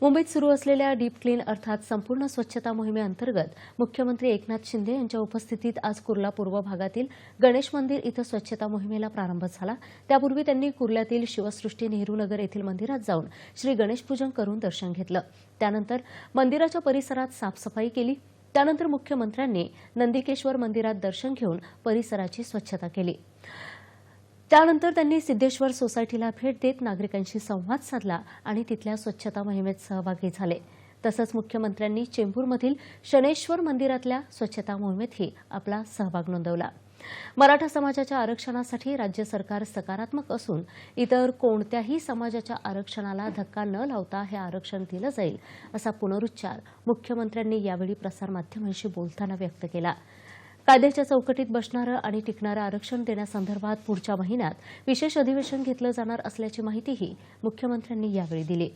मुंबईत सुरू असलेल्या डीप क्लीन अर्थात संपूर्ण स्वच्छता मोहिमेअंतर्गत मुख्यमंत्री एकनाथ शिंदे यांच्या उपस्थितीत आज कुर्ला पूर्व भागातील गणेश मंदिर इथं स्वच्छता मोहिमेला प्रारंभ झाला। त्यापूर्वी त्यांनी कुर्ल्यातील शिवसृष्टी नेहरू नगर येथील मंदिरात जाऊन श्री गणेश पूजन करून दर्शन घेतलं। त्यानंतर मंदिराच्या परिसरात साफसफाई केली। त्यानंतर मुख्यमंत्र्यांनी नंदिकेश्वर मंदिरात दर्शन घेऊन परिसराची स्वच्छता केली। त्यानंतर त्यांनी सिद्धेश्वर सोसायटीला भेट देत नागरिकांशी संवाद साधला आणि तिथल्या स्वच्छता मोहिमेत सहभागी झाले। तसंच मुख्यमंत्र्यांनी चेंबूरमधील शनेश्वर मंदिरातल्या स्वच्छता मोहिमेतही आपला सहभाग नोंदवला। मराठा समाजाच्या आरक्षणासाठी राज्य सरकार सकारात्मक असून इतर कोणत्याही समाजाच्या आरक्षणाला धक्का न लावता हे आरक्षण दिलं जाईल असा पुनरुच्चार मुख्यमंत्र्यांनी यावेळी प्रसारमाध्यमांशी बोलताना व्यक्त केला। कायद्याच्या चौकटीत बसणारं आणि टिकणारं आरक्षण देण्यासंदर्भात पुढच्या महिन्यात विशेष अधिवेशन घेतलं जाणार असल्याची माहितीही मुख्यमंत्र्यांनी यावेळी दिली।